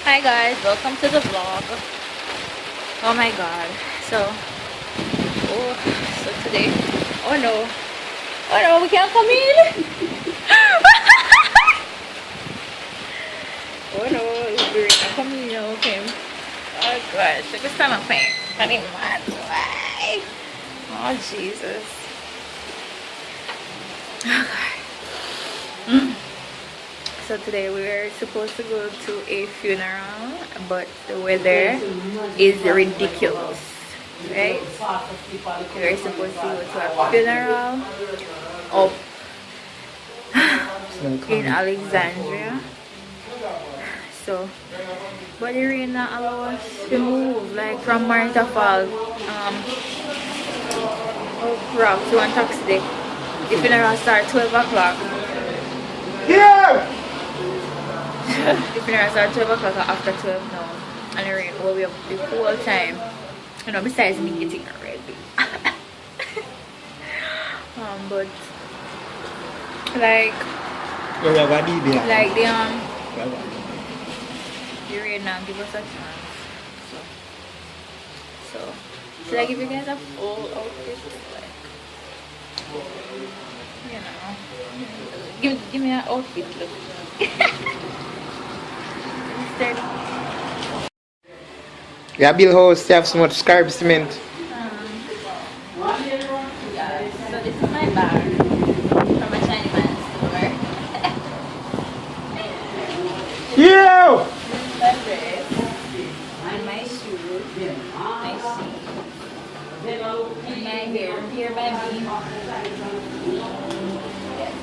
Hi guys, welcome to the vlog. Oh my god. So today, oh no, we can't come in. Oh no, we're not coming in. Okay. Oh gosh, look at my pain. I need mad. Why? Oh Jesus. Okay. So today we are supposed to go to a funeral, but the weather is ridiculous, right? We are supposed to go to a funeral up in Alexandria. So, but the rain not allow us to move, like from Martha Fall, Rock to one taxi day. The funeral starts 12 o'clock. Yeah! The funeral starts 12 o'clock after 12 now. And the rain will be up the whole time. You know, besides me getting ready. But like the rain now give us a chance. So should I give you guys a full outfit? Like, you know, give me an outfit look. Yeah, Bill host, you have so much scarf cement. Yeah, so this is my bag from a Chinese man's store. Yeah! My dress and my shoes, my shoes, and my hair here by me. Yes.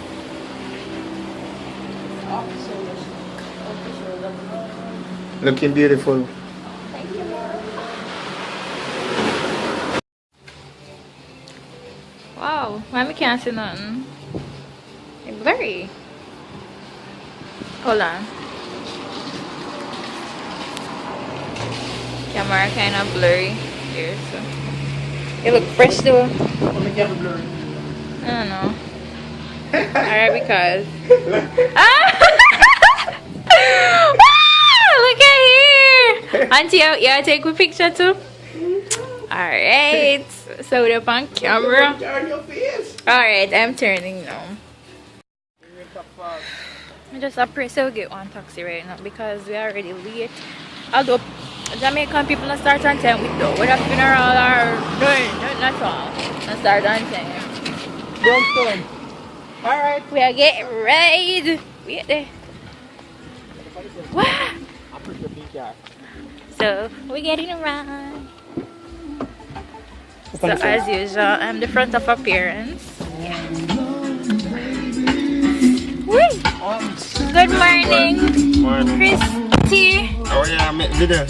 Off the shoulder. Looking beautiful. Thank you. Wow, why me can't see nothing? It's blurry. Hold on. Camera kind of blurry here, so it look fresh though. I don't know. Alright, because look at here. Auntie, yeah, take a picture too. Alright, so we're up on camera. Alright, I'm turning now. I just appreciate so get one taxi right now because we are already late. Although Jamaican people don't start on time with though. Whether funeral or doing not all. Don't start on time. Brownstone. Alright. We are getting ready. Wait there. What? So we're getting around. So as usual, I'm the front of appearance. Yeah. Whee! Good morning, Christy. Oh yeah, I make video.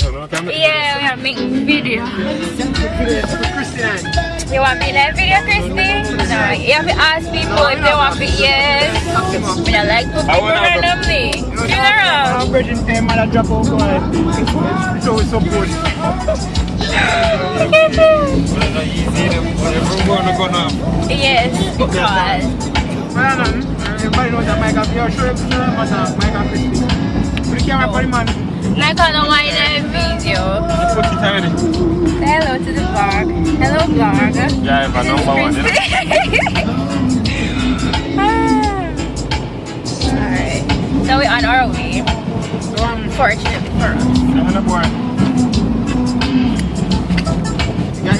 Yeah, we are making video. You want me in that video, Christy? No, you have to ask people if they want it. Yes. We don't like to people randomly. Funeral. I'm ready to pay my drop over. So support. Yes, because everybody knows that Mike up here. Show Mike up Christy. Put the camera for the man. I can't wind a video. Say hello to the vlog. Hello vlog. Yeah, if I know my one. Alright. So we're on our way. Fortunately for us. I'm on the board.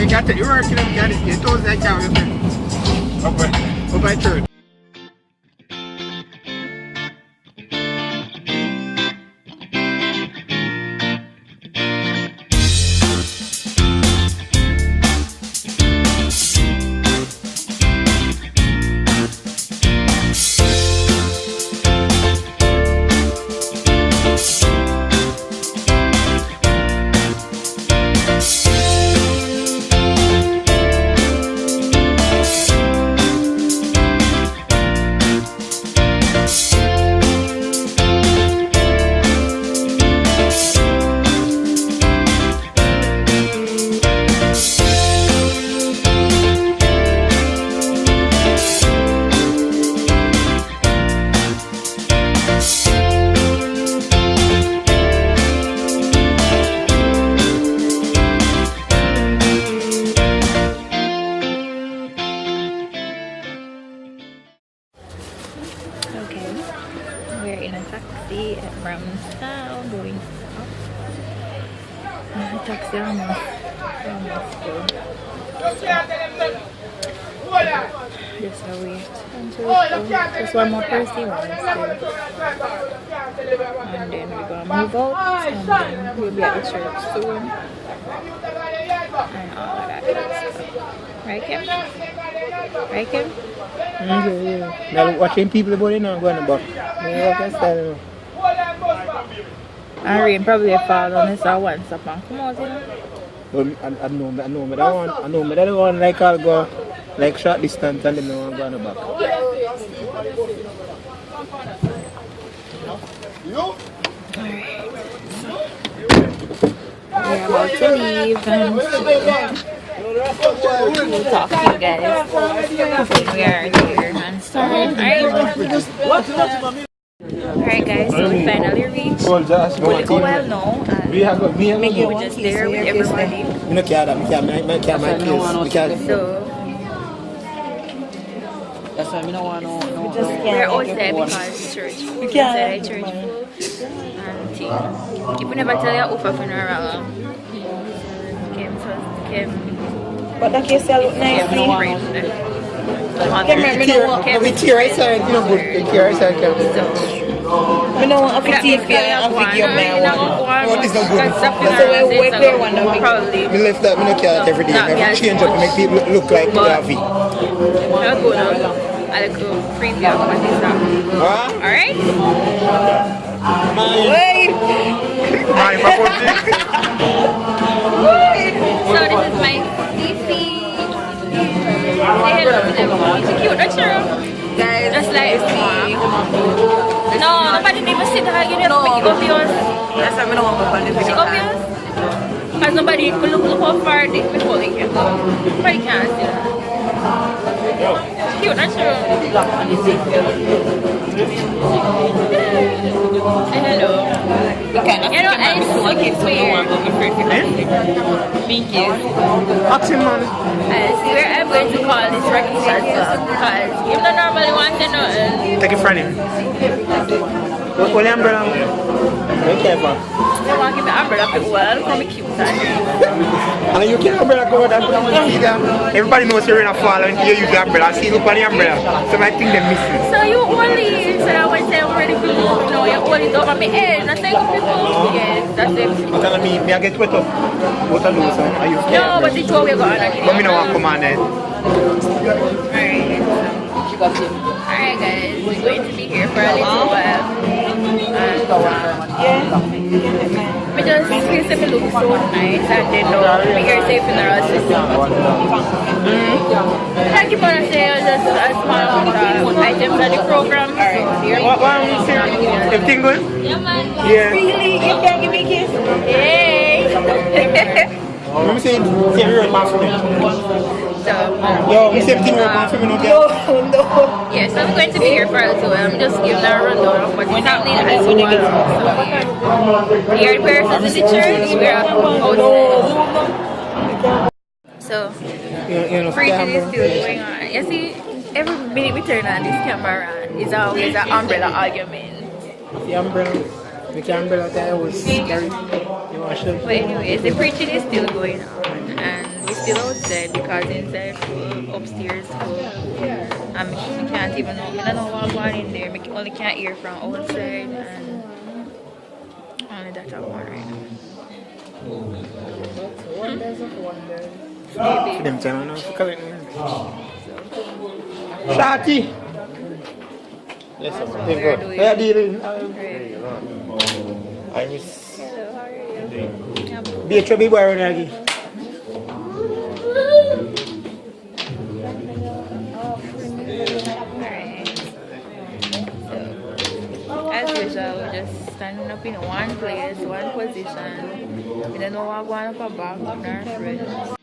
You got it. You're working on it. You told that guy. Up by church. Gangnam Style going up. Taxi almost full. Just a wait until it's full. Just one more person wants to. And then we're gonna move out and then we'll be at the church soon. And all of that good stuff. Right, Kim? Right, Kim? Yeah. Now watching people about it now going back. And rain probably fall on this or once upon. Come out, you know? Well, I know me that one like I'll go like short distance and then no one going back. We're about to leave and we'll talk to you guys when we are here and start. Alright guys, so we finally reached well now and we were just there with everybody. So that's why we don't want no. we're outside because church. We can't church and thing. If we never tell you offer funeral, Kim. But that case look nice. We tear outside, you know, good. We tear outside. We don't want a teeth here and video man. Oh, this is not good. That's the way we one probably. We left that, we don't care that every day. We change up to make people look like they have it. I'll go now. I'll go preview of what is that. Alright? Wait! So this is my Fifi. Say hello to them. She's cute, not sure. Guys, just like me. No, nobody even sit her. You know, make it obvious. That's why we don't want to go on the She video. obvious? Because nobody look how far before they can go. Nobody can see her. She's cute, not sure. Say hello. You know, I swear. I swear I'm going to call this recognition because you don't normally want to know. Take it from him. What the umbrella? Okay, I want to give the umbrella for well from a cute side. And you can umbrella go that see them. Everybody knows you're in a fall and you use the umbrella. See, look on the umbrella. So I think they're missing. So you only said I went there already for move. No, you only over my head. Not saying people. Yes, that's it. But tell me, I get wet up. What I do, so are you scared? No, but it's what we're going to do. But me no want to come on it. Alright guys, we're going to be here for a little while. We just feel to look so nice and then we hear safe in the system. Like you want to say, just a small amount of items at the program. What one is here? Everything good? Yeah man. Yeah. Really? You can't give me a kiss? Yay! Let me see everyone pass for me. So, Yo, we see everything you're pass for me, no? yeah, so I'm going to be here for a little while. I'm just giving a rundown of what's happening as well. So, here the persons in the church, we're outside. So, preaching is still going on. You see, every minute we turn on this camera is always an umbrella argument. The umbrella. The umbrella there was scary. But anyways, the preaching is still going on. And we're still outside because inside full, upstairs full. And we can't even know. I don't know what's going in there. We only can't hear from outside. And only that I want right now. For them time, I know for collect me. Shati! Yes, sir. How are you doing? I was... Hello, how are you? Be a chubby boy around here. As usual, we're just standing up in one place, one position. We don't know what going up a back with our friends.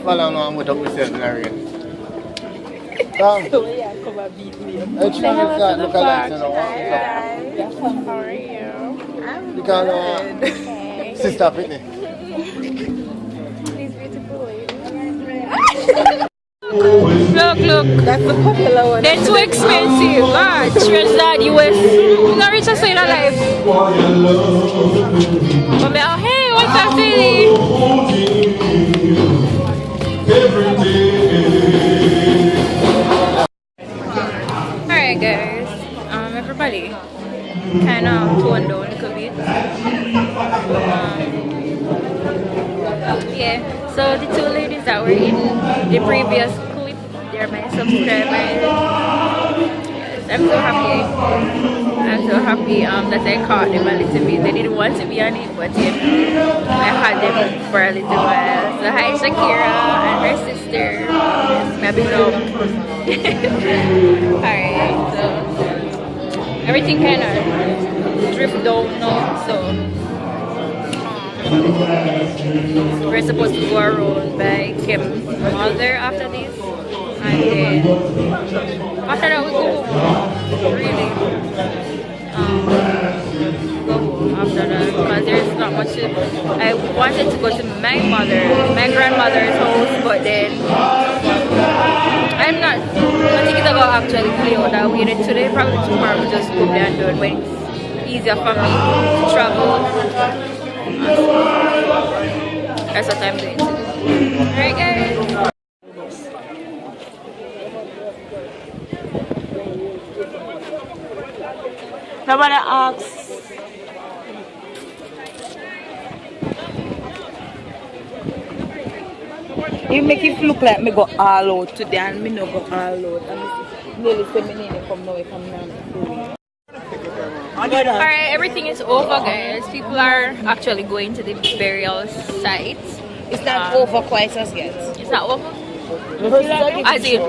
Follow on with up yourself, Larry. Come. So yeah, come and beat me. I try to start look at that, you know. How are you? You can sister Pitney. These beautiful ladies. Look. That's the popular one. They're too expensive. God, strange that US. You're not rich as in life. But me, oh, hey, what's up, Philly? Alright, guys. Everybody kind of toned down a little bit. Yeah. So the two ladies that were in the previous clip, they're my subscribers. I'm so happy. I'm so happy that I caught them a little bit. They didn't want to be on it, but you know, I had them for a little while. So hi Shakira and her sister. My big love. Alright, so everything kind of drift down now. So we're supposed to go around by Kim's mother after this. And then after that we go home. Really go home after that because there's not much I wanted to go to my grandmother's house, but then I think it's gonna actually play out that way today. Probably tomorrow we'll just go there and do it when it's easier for me to travel. That's what I'm going to do. Alright guys. Somebody asks. You make it look like me go all out today and me no go all out. And nearly say me need to come now if I'm not. Alright, everything is over guys. People are actually going to the burial site. It's not over quite as yet. It's not over? As in,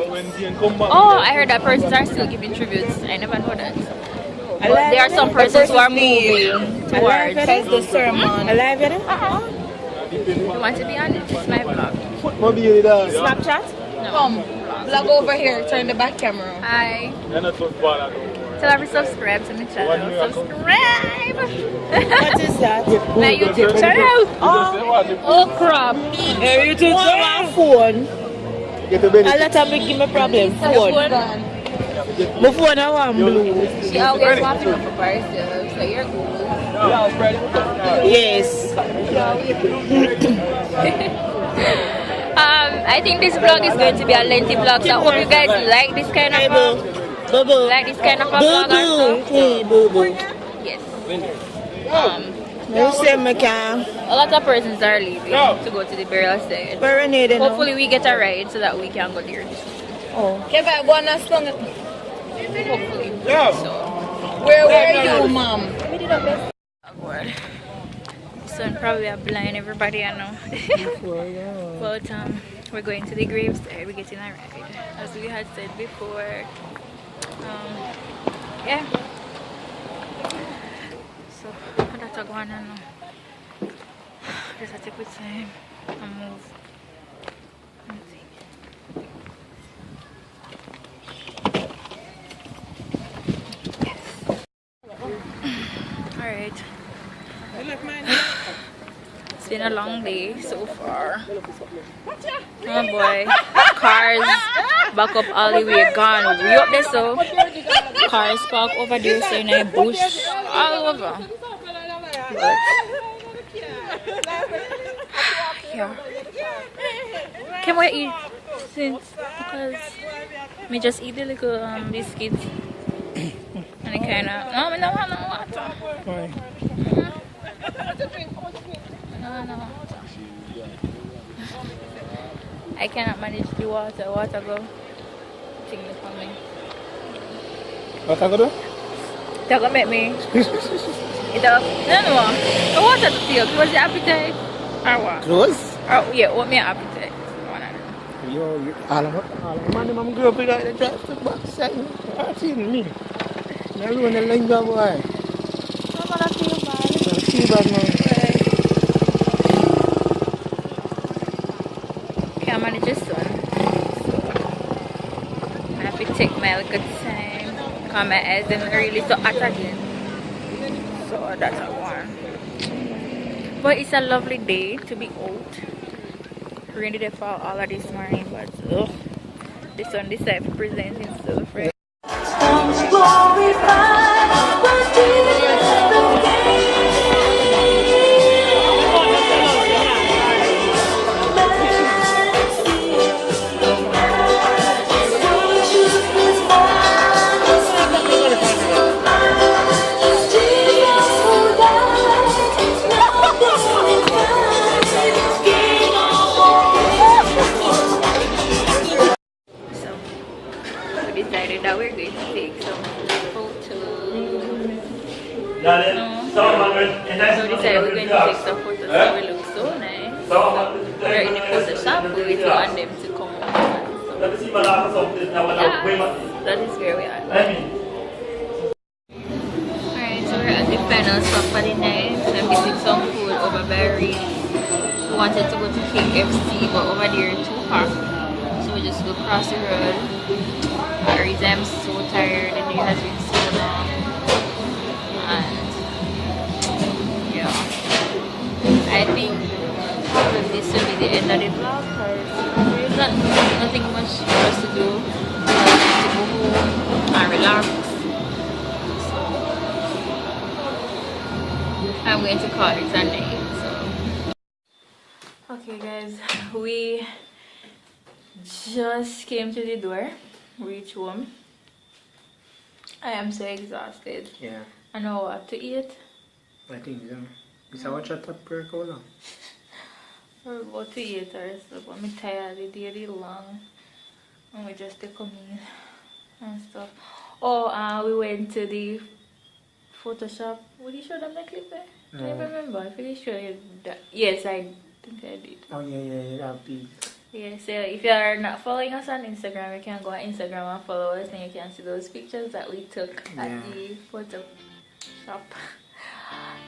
oh, I heard that persons are still giving tributes. I never know that. But there are some persons who are moving towards the sermon. Alive yet? You want to be on it? It's my vlog. Snapchat? No. Come, vlog over here. Turn the back camera. Hi. Tell every subscribe to my channel. Subscribe! What is that? My YouTube channel. Oh crap. YouTube channel. Phone. A lot of me give me problem. Phone. My phone I want blue. She always wants to go for herself, so you're cool. Yes. I think this vlog is going to be a lengthy vlog, so I hope you guys like this kind of vlog. Like this kind of a vlog also. Yes. A lot of persons are leaving to go to the burial site. Hopefully we get a ride so that we can go there. Oh. Can I go on a song? Hopefully. So. Where were you, mom? Oh, sun probably are blind everybody I know. But we're going to the graves there. We're getting a ride, as we had said before. Yeah. So that's a going on now. Just have to put time and move. Alright. It's been a long day so far. Oh boy. Cars back up all the way gone. We up there so cars park over there so in a bush all over. But yeah. Can we eat since because we just eat the little biscuits. And it kind of no, I don't want no water. Why? No water. I cannot manage the water. Water go thing for me. What are you doing? That gonna make me. It up. No. The water to feel. Close your appetite. Or what? Close? Oh yeah, what me appetite? Yo, all of man, I'm grew up in the drive to back side. I've seen me. I run a linger boy. I'm gonna feel bad. Feel bad, man. Okay, I'm take my little time because my eyes are really so hot again. So that's a one. But it's a lovely day to be out. Rainy day fall all of this morning, but the sun decided to present himself, right? Decided that we're going to take some photos. So we decided we're going to take some photos so we look so nice. So we're in the photo shop, we wait want them to come over. So yeah, that is where we are. Alright, so we're at the final stop for the night. I'm getting some food over by Reed. We wanted to go to KFC, but over there too far. So we just go across the road. I'm so tired, the day has been so long, and yeah, I think probably this will be the end of the vlog because there's nothing much for us to do. To go home and relax. So I'm going to call it a night. So okay guys, we just came to the door. Reach home. I am so exhausted. Yeah. I know what to eat. I think so. Is that what you thought per cola? We're about to eat or stuff. I'm tired. The day is long. And we just take a meal and stuff. Oh, we went to the Photoshop. Would you show them the clip there? No. I don't remember. I think I showed you that. Yes, I think I did. Oh yeah, that big. Yeah, so if you are not following us on Instagram, you can go on Instagram and follow us, and you can see those pictures that we took at the photo shop.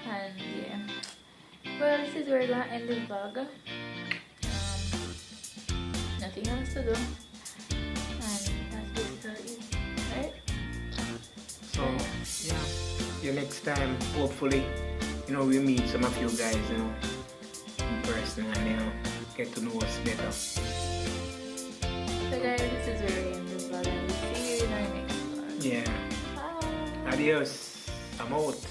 And yeah, well, this is where we're gonna end the vlog. Nothing else to do, and that's basically it, right? So yeah, see you next time. Hopefully, we meet some of you guys, in person, and get to know us better. So guys, this is where we end the vlog, and we'll see you in our next vlog. Yeah. Bye. Adios. I'm out.